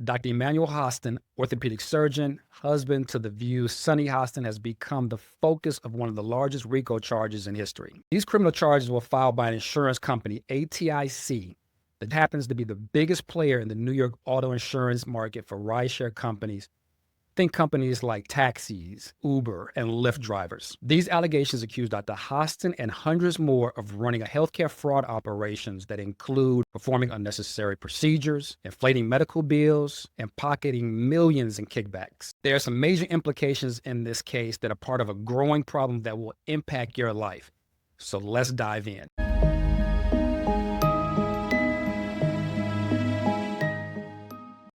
Dr. Emmanuel Hostin, orthopedic surgeon, husband to the View's Sunny Hostin, has become the focus of one of the largest Rico charges in history. These criminal charges were filed by an insurance company, ATIC, that happens to be the biggest player in the New York auto insurance market for rideshare companies. Think companies like taxis, Uber, and Lyft drivers. These allegations accuse Dr. Hostin and hundreds more of running a healthcare fraud operations that include performing unnecessary procedures, inflating medical bills, and pocketing millions in kickbacks. There are some major implications in this case that are part of a growing problem that will impact your life. So let's dive in.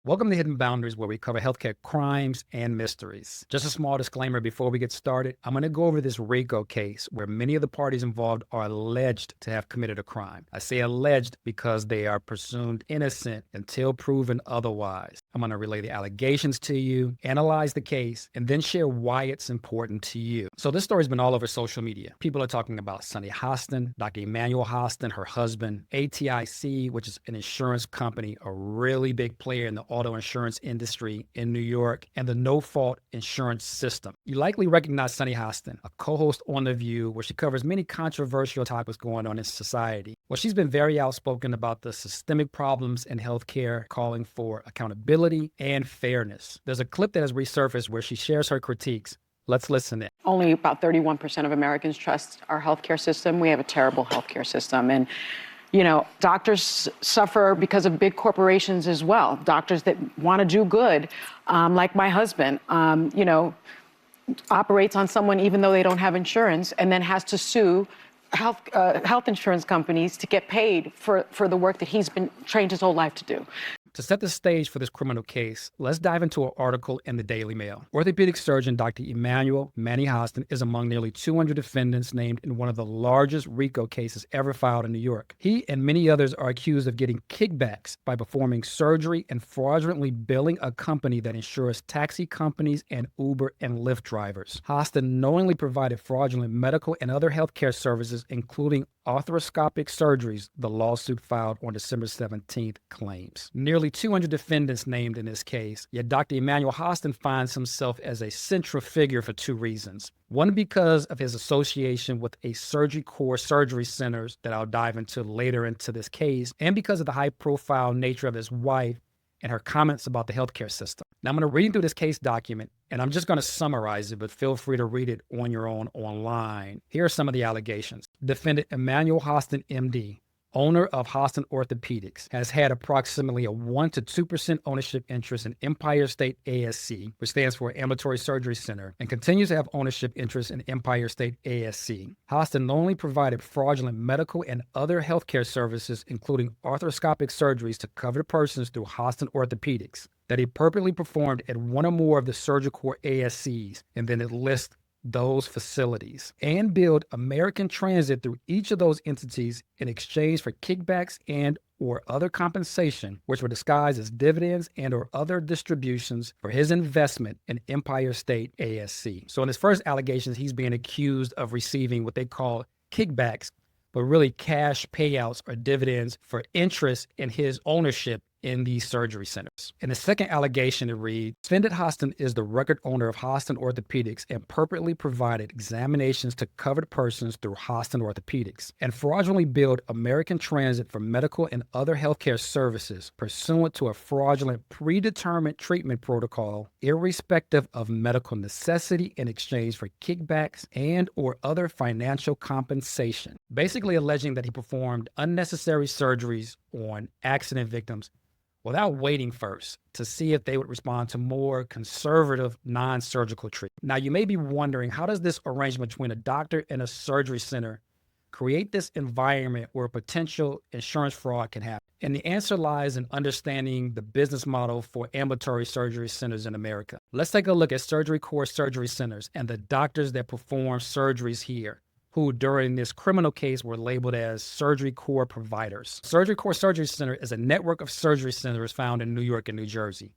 Welcome to Hidden Boundaries, where we cover healthcare crimes and mysteries. Just a small disclaimer before we get started. I'm going to go over this Rico case where many of the parties involved are alleged to have committed a crime. I say alleged because they are presumed innocent until proven otherwise. I'm going to relay the allegations to you, analyze the case, and then share why it's important to you. So this story's been all over social media. People are talking about Sunny Hostin, Dr. Emmanuel Hostin, her husband, ATIC, which is an insurance company, a really big player in the auto insurance industry in New York, and the no-fault insurance system. You likely recognize Sunny Hostin, a co-host on The View, where she covers many controversial topics going on in society. Well, she's been very outspoken about the systemic problems in healthcare, calling for accountability and fairness. There's a clip that has resurfaced where she shares her critiques. Let's listen in. Only about 31% of Americans trust our healthcare system. We have a terrible healthcare system. And you know, doctors suffer because of big corporations as well. Doctors that want to do good, like my husband, operates on someone even though they don't have insurance, and then has to sue health insurance companies to get paid for the work that he's been trained his whole life to do. To set the stage for this criminal case, let's dive into an article in the Daily Mail. Orthopedic surgeon Dr. Emmanuel Manny Hostin is among nearly 200 defendants named in one of the largest Rico cases ever filed in New York. He and many others are accused of getting kickbacks by performing surgery and fraudulently billing a company that insures taxi companies and Uber and Lyft drivers. Hostin knowingly provided fraudulent medical and other healthcare services, including arthroscopic surgeries, the lawsuit filed on December 17th claims. Nearly 200 defendants named in this case, yet Dr. Emmanuel Hostin finds himself as a central figure for two reasons. One, because of his association with a SurgiCorps surgery centers that I'll dive into later into this case, and because of the high-profile nature of his wife and her comments about the healthcare system. Now, I'm going to read through this case document, and I'm just going to summarize it, but feel free to read it on your own online. Here are some of the allegations. Defendant Emmanuel Hostin, MD, owner of Hostin Orthopedics, has had approximately a 1% to 2% ownership interest in Empire State ASC, which stands for Ambulatory Surgery Center, and continues to have ownership interest in Empire State ASC. Hostin not only provided fraudulent medical and other healthcare services, including arthroscopic surgeries to covered persons through Hostin Orthopedics, that he purposely performed at one or more of the SurgiCorps ASCs, and then it lists those facilities, and build American Transit through each of those entities in exchange for kickbacks and or other compensation, which were disguised as dividends and or other distributions for his investment in Empire State ASC. So in his first allegations, he's being accused of receiving what they call kickbacks, but really cash payouts or dividends for interest in his ownership in these surgery centers. In the second allegation, it reads, defendant Hostin is the record owner of Hostin Orthopedics and purposely provided examinations to covered persons through Hostin Orthopedics and fraudulently billed American Transit for medical and other healthcare services pursuant to a fraudulent predetermined treatment protocol, irrespective of medical necessity, in exchange for kickbacks and or other financial compensation. Basically alleging that he performed unnecessary surgeries on accident victims without waiting first to see if they would respond to more conservative, non-surgical treatment. Now, you may be wondering, how does this arrangement between a doctor and a surgery center create this environment where potential insurance fraud can happen? And the answer lies in understanding the business model for ambulatory surgery centers in America. Let's take a look at SurgiCorps surgery centers and the doctors that perform surgeries here, who during this criminal case were labeled as SurgiCorps providers. SurgiCorps Surgery Center is a network of surgery centers found in New York and New Jersey.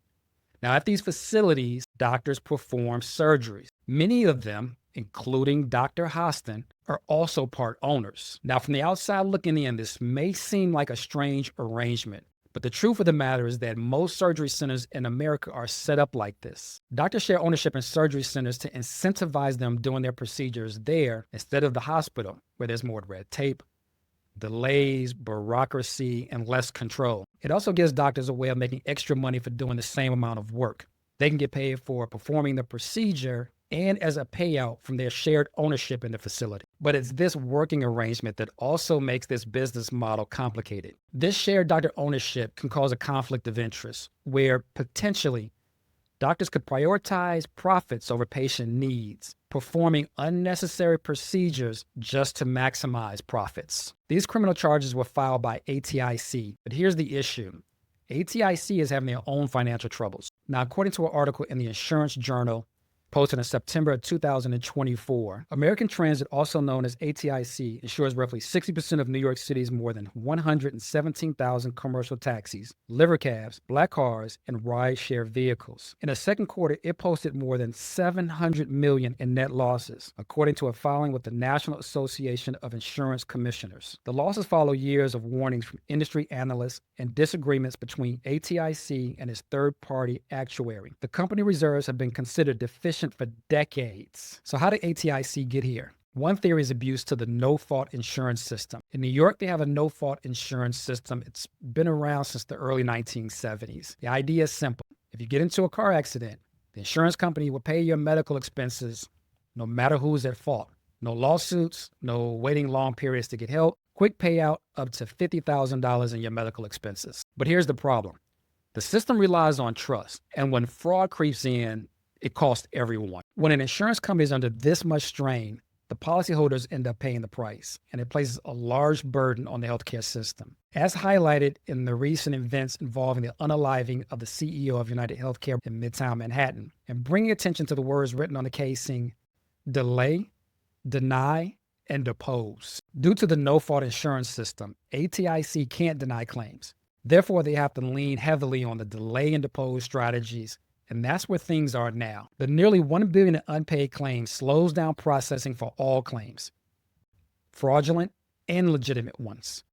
Now, at these facilities, doctors perform surgeries. Many of them, including Dr. Hostin, are also part owners. Now, from the outside looking in, this may seem like a strange arrangement, But the truth of the matter is that most surgery centers in America are set up like this. Doctors share ownership in surgery centers to incentivize them doing their procedures there instead of the hospital, where there's more red tape, delays, bureaucracy, and less control. It also gives doctors a way of making extra money for doing the same amount of work. They can get paid for performing the procedure and as a payout from their shared ownership in the facility. But it's this working arrangement that also makes this business model complicated. This shared doctor ownership can cause a conflict of interest where potentially doctors could prioritize profits over patient needs, performing unnecessary procedures just to maximize profits. These criminal charges were filed by ATIC, but here's the issue. ATIC is having their own financial troubles. Now, according to an article in the Insurance Journal posted in September of 2024, American Transit, also known as ATIC, insures roughly 60% of New York City's more than 117,000 commercial taxis, liver cabs, black cars, and ride-share vehicles. In the second quarter, it posted more than $700 million in net losses, according to a filing with the National Association of Insurance Commissioners. The losses follow years of warnings from industry analysts and disagreements between ATIC and its third-party actuary. The company reserves have been considered deficient for decades. So how did ATIC get here? One theory is abuse to the no-fault insurance system. In New York, they have a no-fault insurance system. It's been around since the early 1970s. The idea is simple. If you get into a car accident, the insurance company will pay your medical expenses no matter who's at fault. No lawsuits, no waiting long periods to get help. Quick payout up to $50,000 in your medical expenses. But here's the problem. The system relies on trust, and when fraud creeps in, it costs everyone. When an insurance company is under this much strain, the policyholders end up paying the price, and it places a large burden on the healthcare system. As highlighted in the recent events involving the unaliving of the CEO of United Healthcare in Midtown Manhattan, and bringing attention to the words written on the casing, delay, deny, and depose. Due to the no-fault insurance system, ATIC can't deny claims. Therefore, they have to lean heavily on the delay and depose strategies. And that's where things are now. The nearly $1 billion in unpaid claims slows down processing for all claims, fraudulent and legitimate ones,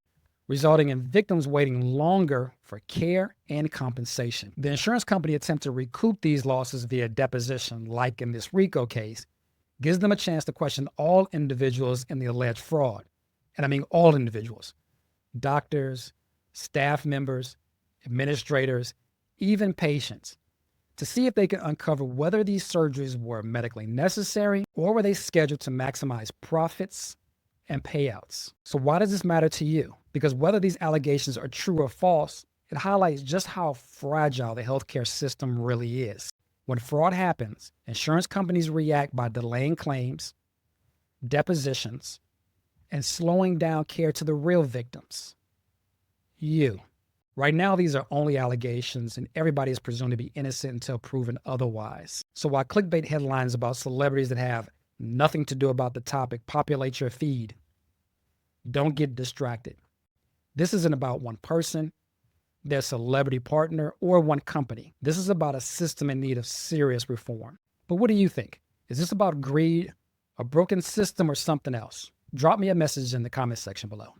resulting in victims waiting longer for care and compensation. The insurance company attempts to recoup these losses via deposition, like in this Rico case, gives them a chance to question all individuals in the alleged fraud. And I mean all individuals, doctors, staff members, administrators, even patients, to see if they can uncover whether these surgeries were medically necessary or were they scheduled to maximize profits and payouts. So why does this matter to you? Because whether these allegations are true or false, it highlights just how fragile the healthcare system really is. When fraud happens, insurance companies react by delaying claims, depositions, and slowing down care to the real victims, you. Right now, these are only allegations, and everybody is presumed to be innocent until proven otherwise. So while clickbait headlines about celebrities that have nothing to do about the topic populate your feed, don't get distracted. This isn't about one person, their celebrity partner, or one company. This is about a system in need of serious reform. But what do you think? Is this about greed, a broken system, or something else? Drop me a message in the comment section below.